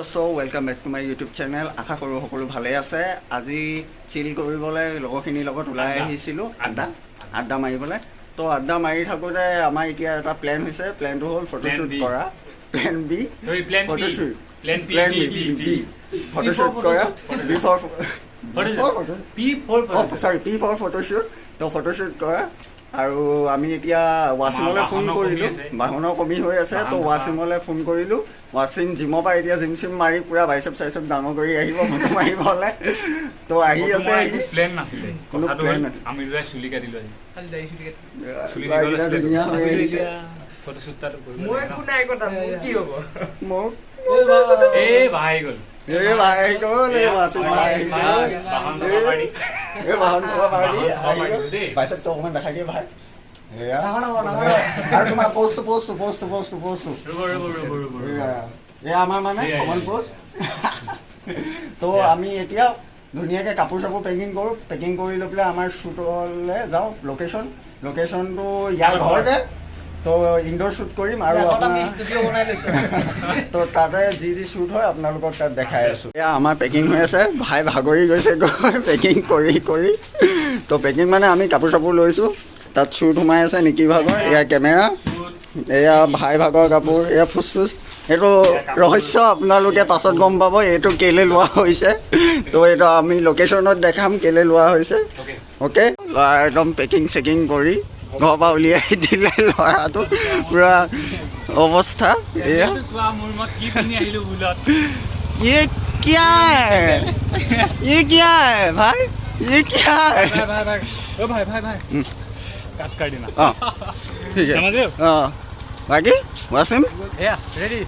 so welcome back to my YouTube channel. আশা কৰোঁ সকলো ভালে আছে। আজি চিল কৰিবলৈ লগৰখিনিৰ লগত ওলাই আহিছিলোঁ আড্ডা মাৰিবলৈ। তো আড্ডা মাৰি থাকোঁতে আমাৰ এতিয়া এটা প্লেন হৈছে। প্লেনটো হ'ল ফটোশ্বুট কৰা। Plan B photoshoot. Plan B photoshoot কৰা। P for photoshoot. তো ফটোশ্বুট কৰা আৰু আমি এতিয়া ৱাচিমলৈ ফোন কৰিলোঁ। বাহনৰ কমি হৈ আছে, তো ৱাচিমলৈ ফোন কৰিলোঁ। ৱাচিম জিমৰ পৰা এতিয়া জিম চিম মাৰি পুৰা বাইচেপ চাইচেপ ডাঙৰ কৰি আহিব ফটো মাৰিবলৈ। তো আহি আছে। প্লেন নাছিলে, কোনো প্লেন নাছিলে। আমি যাই চুলি কাটিলো ধুনীয়া হৈ আহিছে। মই একো নাই কথা, কি হ'ব মোক ভাই গ'ল ভাই আহি গ'ল। ৱাচিম ভাই আহি গ'ল। বাহন থবা পাৰি আহি গ'ল। বাইচেপটো অকণমান দেখাই দিয়ে ভাই। আৰু তোমাৰ প'ষ্টটো এয়া আমাৰ মানে কমন প'ষ্ট। তো আমি এতিয়া ধুনীয়াকৈ কাপোৰ চাপোৰ পেকিং কৰোঁ। পেকিং কৰি লৈ পেলাই আমাৰ শ্বুটলৈ যাওঁ। লোকেশ্যনটো ইয়াৰ ঘৰতে। তো ইনডোৰ শ্বুট কৰিম আৰু তো তাতে যি শ্বুট হয় আপোনালোকক তাত দেখাই আছোঁ। এয়া আমাৰ পেকিং হৈ আছে। ভাই ভাগৰি গৈছে পেকিং কৰি। তো পেকিং মানে আমি কাপোৰ চাপোৰ লৈছোঁ। তাত শ্বুট সোমাই আছে নিকি ভাগৰ। এয়া কেমেৰা, এয়া ভাই ভাগৰ কাপোৰ, এয়া ফুচফুচ। এইটো ৰহস্য, আপোনালোকে পাছত গম পাব এইটো কেলৈ লোৱা হৈছে। তো এইটো আমি লোকেশ্যনত দেখাম কেলৈ লোৱা হৈছে। অ'কে, ল'ৰা একদম পেকিং চেকিং কৰি ঘৰৰ পৰা উলিয়াই দিলে ল'ৰাটো। পুৰা অৱস্থা এয়া। ये क्या है भाई, ये क्या है? ভাই কাট कर देना। ঠিক আছে। समझ रहे हो? বাকি ৱাচিম ৰেডি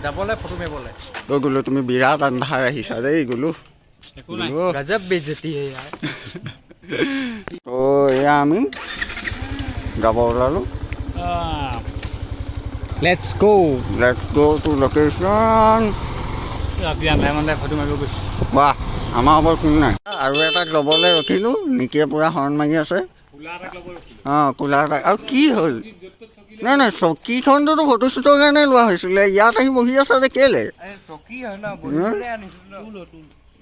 যাবলৈ ফটো মাৰিবলৈ। অ' গুলো, তুমি বিৰাট আন্ধাৰ আহিছা দেই গুলো। গজব বেজতি হে यार। তো এয়া আমি যাব ওলালোঁ। Let's go to location. ৰাতি আন্ধাৰে ফটো মাৰিব গৈছোঁ। বাহ, আমাৰ ওপৰত কোনো নাই। আৰু এটাক ল'বলৈ ৰখিলোঁ। নিকিয়ে পূৰা হৰ্ণ মাৰি আছে। অঁ, কোলা এটা। আৰু কি হ'ল? নাই চকীখনটোতো ফটোশ্বুটৰ কাৰণে লোৱা হৈছিলে। ইয়াত আহি বহি আছে যে কেলৈ?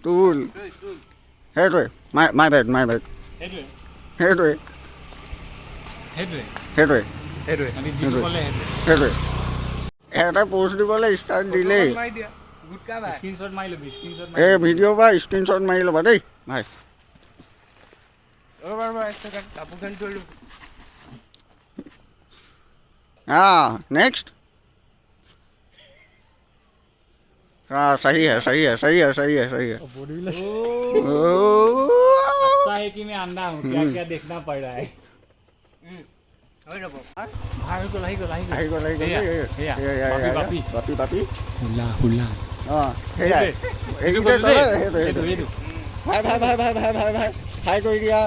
টুল সেইটোৱে মাই বেড সেইটোৱে এটা পোষ্ট দিবলৈ ষ্টাৰ্ট দিলেই। এই ভিডিঅ' বা স্ক্ৰীনশ্বট মাৰি ল'বা দেই ভাই। नेक्स्ट सही है। अच्छा है कि मैं अंधा हूँ, क्या देखना पड़ रहा है। হাই কৰি দিয়া।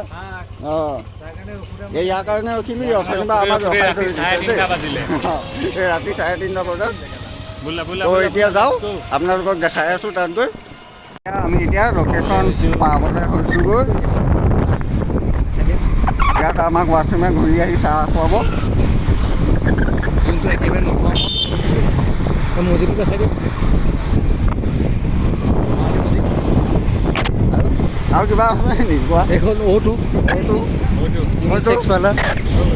অঁ, এই ইয়াৰ কাৰণে ৰখিলোঁ। অথনিবা আমাক ৰখাই থৈ দিছে। ৰাতি 3:30 বজাত। তো এতিয়া যাওঁ, আপোনালোকক দেখাই আছোঁ তাত গৈ। আমি এতিয়া লোকেশ্যন পাবলৈ হৈছোঁগৈ। ইয়াত আমাক ৱাচিমে ঘূৰি আহি চাহ খুৱাব। কিন্তু একেবাৰে নোখোৱা মজিটো দেখাই দিওঁ। আৰু কিবা আছে নেকি কোৱা? এখন অ'টো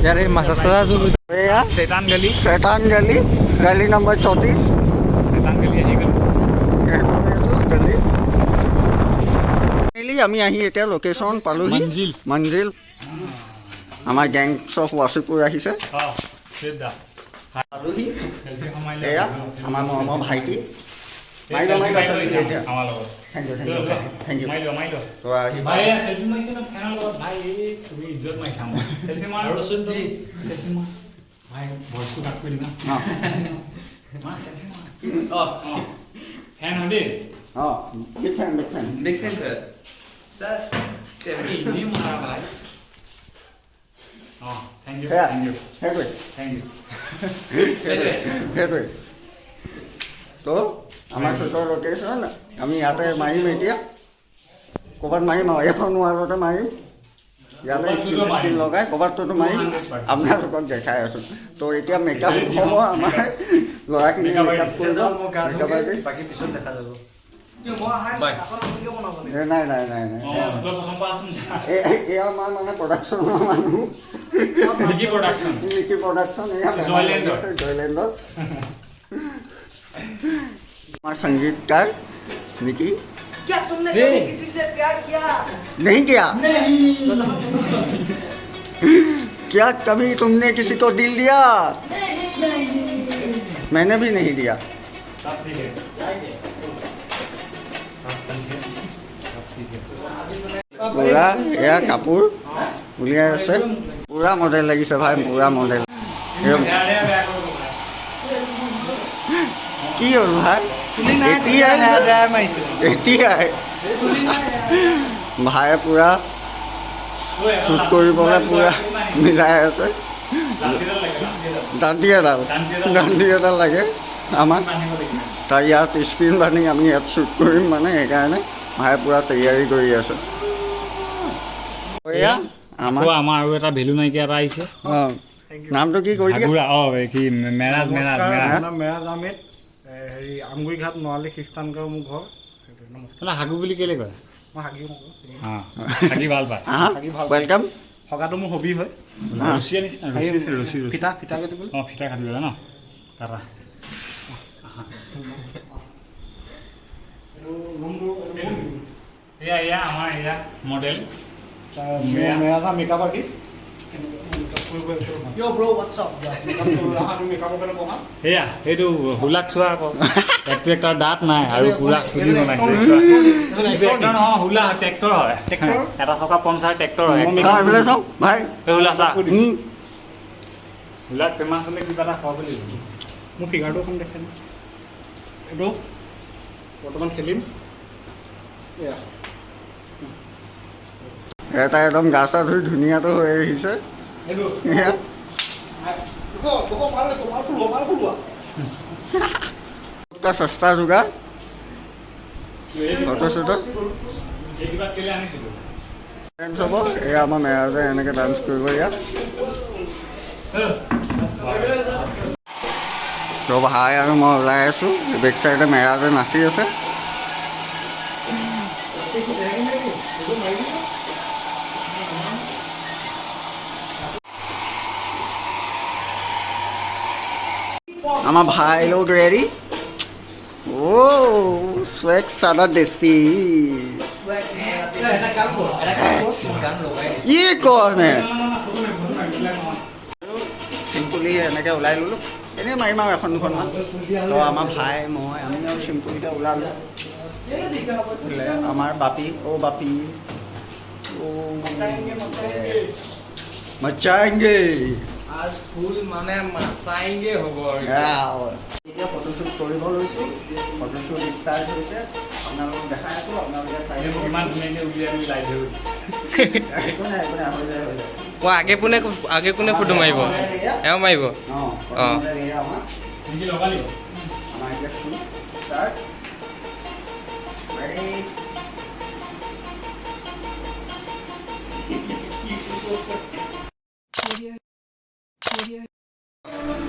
ইয়াৰ এই মাছা চাছা এয়া চেতান গালি গালি নম্বৰ 34। চেতান গালি আহি গ'ল। আমি আহি এতিয়া লোকেশ্যন পালোহি। মঞ্জিল আমাৰ গেংছ অফ ৱাচিপুৰ আহিছে। পালোহি। এয়া আমাৰ মৰমৰ ভাইটি। Thank you. তো আমাৰ শ্বুটৰ লোকেশ্যন আমি ইয়াতে মাৰিম। এতিয়া ক'ৰবাত মাৰিম আৰু এখন ৱালতে মাৰিম। ইয়াতে স্ক্ৰীন লগাই ক'ৰবাততো মাৰিম। আপোনালোকক দেখাই আছোঁ। তো এতিয়া মেকআপ হ'ব আমাৰ ল'ৰাখিনি Makeup মেকআপ artist. কৰিব মই গা মেকআপ আৰ্টিষ্ট বাকী পিছত দেখা যাব বাই নাই তই প্ৰথম পৰা আছোন এয়া আমাৰ মানে প্ৰডাকশ্যনৰ মানুহ নিকি প্ৰডাকশ্যন নিকি প্ৰডাকশ্যন এয়া জয়লেণ্ডৰ। জয়লেণ্ডৰ আমাৰ সংগীতকাৰ নিকি क्या तुमने कभी किसी से प्यार किया नहीं किया क्या कभी तुमने किसी को दिल दिया मैंने भी नहीं दिया তাত ঠিক আছে পুৰা এয়া কাপোৰ উলিয়াই আছে পুৰা মডেল লাগিছে ভাই পুৰা মডেল কি হ'ল ভাই এতিয়াই ভাই পুৰা শ্বুট কৰিবলৈ পুৰা মিলাই আছে দাণ্টি এডাল লাগে আমাক তাৰ ইয়াত স্ক্ৰীণ বান্ধি আমি ইয়াত শ্বুট কৰিম মানে সেইকাৰণে ভাই পুৰা তৈয়াৰী কৰি আছে এয়া আমাৰ আমাৰ আৰু এটা ভেলু নাইকিয়া এটা আহিছে অঁ নামটো কি কৈ দিয়া কি মেৰাজ মেৰাজ আহমেদ হেৰি আমগুৰি ঘাট নৰালি খ্ৰীষ্টানগাঁও মোৰ ঘৰ হাগু বুলি কেলে কয় মই হাগিও নকওঁ হাগি ভাল পায় ৱেলকাম হগাটো মোৰ হবি হয় ৰছীয়া নিচিনা ৰছী ফিটা ফিটা কাটিবলৈ অঁ ফিটা কাটিবলৈ ন কাটা এয়া আমাৰ এয়া মডেল মেৰাজা মেকআপ আৰ্টিষ্ট এয়া সেইটো হুলাক চোৱা আকৌ একটো একটা দাঁত নাই আৰু পুৰা চুলি বনাইছে হুলা ট্ৰেক্টৰ হয় এটা চকা পঞ্চাৰ ট্ৰেক্টৰ হয় এইফালে চাওঁ ভাই হুলা চা হুলাক ফেমাছ হ'লে কিবা এটা খোৱাব লাগিব মোৰ ফিগাৰটো অকণ দেখাই দিম এইটো বৰ্তমান খেলিম এয়া এটা একদম গা চা ধুই ধুনীয়াটো হৈ আহিছে এইটো এয়া का सस्ता जुगाड़ ফটোশ্বুটত ডান্স হ'ব এয়া আমাৰ মেৰাজে এনেকৈ ডান্স কৰিব ইয়াত ত' ভাই আৰু মই ওলাই আছোঁ বেক চাইডে মেৰাজে নাচি আছে আমার ভাই লোক রেডি ও স্वेग सादा देसी ये कौन है চিম্পুলি এনেকৈ ওলাই ল'লোঁ এনেই মাৰিম আৰু এখন দুখনমান তো আমাৰ ভাই মই আমি আৰু চিম্পুলিকৈ ওলালোঁ আমাৰ বাপি বাপি মচাएंगे आज फुल माने मासाएंगे হ'ব এতিয়া ফটোশ্বুট কৰিব লৈছোঁ ফটোশ্বুট ষ্টাৰ্ট হৈছে আপোনালোকক দেখাই আছোঁ আপোনালোকে চাই ইমান ধুনীয়াকৈ উলিয়াই আমি লাইভ হৈ একো নাই হৈ যায় মই আগে কোনে ফটো মাৰিব এওঁ মাৰিব অঁ এয়া আমাৰ নেকি লগালি আমাৰ এতিয়া শ্বুট ষ্টাৰ্ট ৰেডি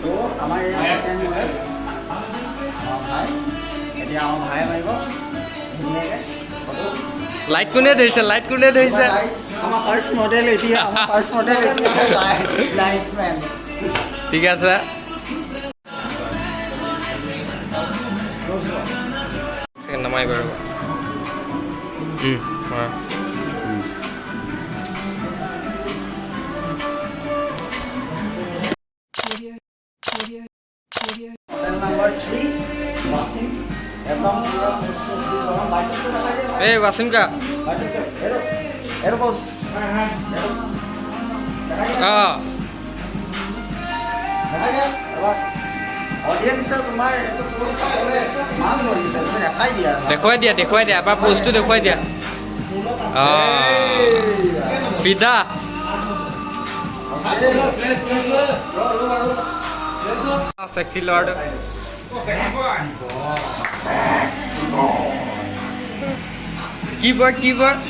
তো আমাৰ এয়া ছেকেণ্ড মডেল ভাই এতিয়া আমাৰ ভাই মাৰিব ধুনীয়াকৈ ফটো লাইট কোনে ধৰিছে আমাৰ ফাৰ্ষ্ট মডেল এতিয়া লাইট মেন ঠিক আছে নামাৰিব আৰু মডেল নাম্বাৰ 3 वासिम एकदम पूरा प्रोसेस दी गरम बाइसेप को दिखाई दे এই वासिम का bicep arrow arrow pose arrow दिखाई दे दिखाई दे अब ऑडियंस से तुम्हारे तो पूरा सपोर्ट मान लो ये तुम्हें दिखाई दिया দেখুৱাই দিয়া এবাৰ পোষ্টটো দেখুৱাই দিয়া ফিদা সেক্সি লৰ্ড কিবৰ্ড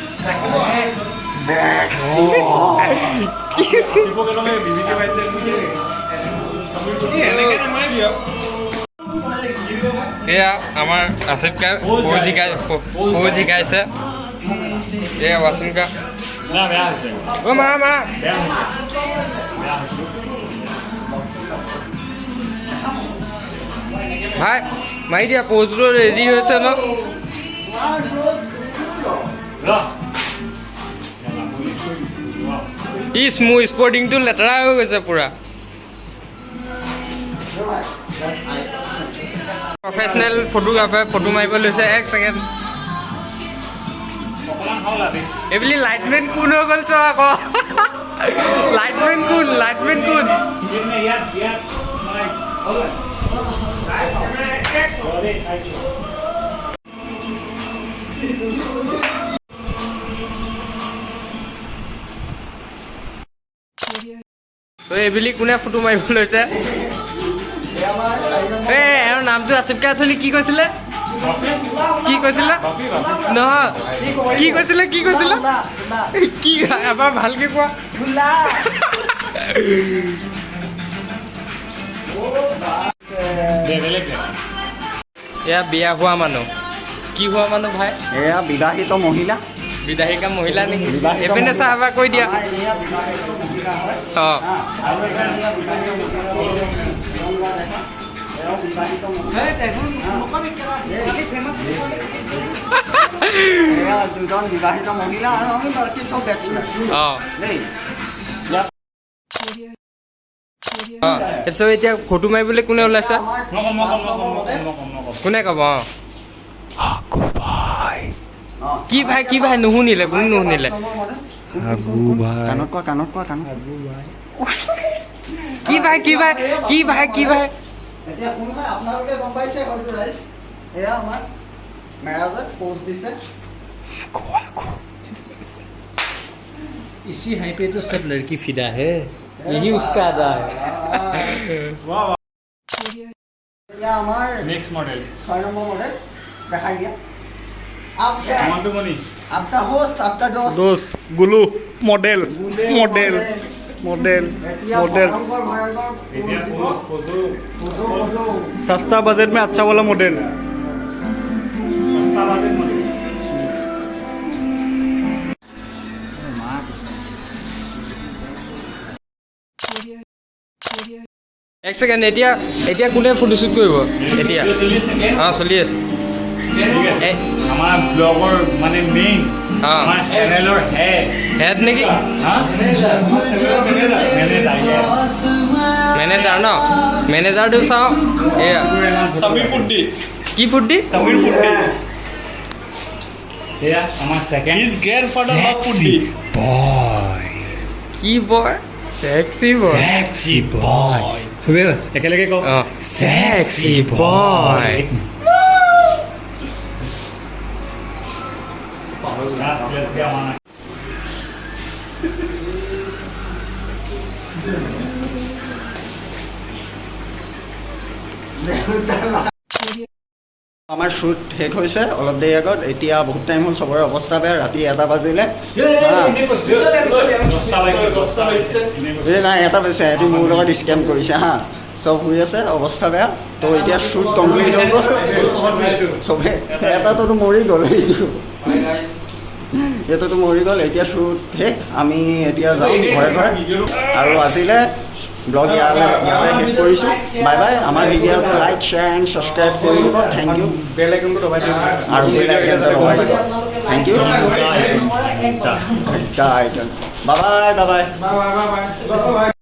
এয়া আমাৰ আছিফ কা প'জ শিকাইছে এয়া ৱাচিম কা না বেয়া হৈছে অ' মা বেয়া হৈছে ভাই মাৰি দিয়া প'জটো ৰেডি হৈছে ন মোৰ স্পৰ্টিংটো লেতেৰা হৈ গৈছে পুৰা প্ৰফেচনেল ফটোগ্ৰাফাৰে ফটো মাৰিব লৈছে 1 ছেকেণ্ড এইবুলি লাইটমেন কোন হৈ গ'ল চোৱা আকৌ লাইটমেন কোন এইবুলি কোনে ফটো মাৰিব লৈছে এওঁৰ নামটো আছিফ কা আথলি কি কৈছিলে নহয় কি কৈছিলে কি এবাৰ ভালকে কোৱা এয়া বিয়া হোৱা মানুহ কি হোৱা মানুহ ভাই এয়া বিবাহিত মহিলা বিবাহিকা মহিলা নেকি এইপিনে চাহাবা কৈ দিয়া অঁ দুজন বিবাহিত মহিলা আৰু আমি বাকী চব বেটছমেন অঁ দেই তাৰপিছত এতিয়া ফটো মাৰিবলৈ কোনে ওলাইছে কোনে ক'ব অঁ কি ভাই নুশুনিলে কোনো নুশুনিলে কাণত কোৱা কি ভাই এতিয়া কোনোবাই আপোনালোকে গম পাইছে হয়তো ৰাইজ এয়া আমাৰ মেৰাজত পোষ্ট দিছে इसी हाई पे तो सब लड़की फिदा है यही उसका अदा है এতিয়া আমাৰ नेक्स्ट मॉडल 6 নম্বৰ মডেল দেখাই দিয়া मंटू मनी आपका होस्ट आपका दोस्त दोस्त गुलू मॉडेल सस्ता बजट में अच्छा वाला मॉडल এক ছেকেণ্ড এতিয়া কোনে ফটোশ্বুট কৰিব এতিয়া অঁ চলি আছে আমাৰ ব্লগৰ মানে মেইন আমাৰ চেনেলৰ হেড নেকি মেনেজাৰ ন মেনেজাৰটো চাওঁ এয়া समीर पुड्डी কি ফুৰ্তি समीर पुड्डी এয়া আমাৰ সেকেন্ড His grandfather of Puड्डी কি বয় চেক্সি বয় চবে একেলগে কওঁ অঁ চেক্সি বয় আমাৰ শ্বুট শেষ হৈছে অলপ দেৰি আগত এতিয়া বহুত টাইম হ'ল চবৰে অৱস্থা বেয়া ৰাতি 1 বাজিলে নাই 1 বাজিছে সিহঁতি মোৰ লগত স্কেম কৰিছে হা চব শুই আছে অৱস্থা বেয়া তো এতিয়া শ্বুট কমপ্লিট হৈ গ'ল চবে এটাতো মৰি গ'ল এইটোতো মৰি গ'ল এতিয়া শ্বুট শেষ আমি এতিয়া যাওঁ ঘৰে আৰু আজিলৈ ব্লগ ইয়াতে শেষ কৰিছোঁ বাই বাই আমাৰ ভিডিঅ'টো লাইক শ্বেয়াৰ এণ্ড ছাবস্ক্ৰাইব কৰি দিব থেংক ইউ बेल आइकन को दबाई दीजिए আৰু বেল আইকনটো দবাই দিব থেংক ইউ বাই বাই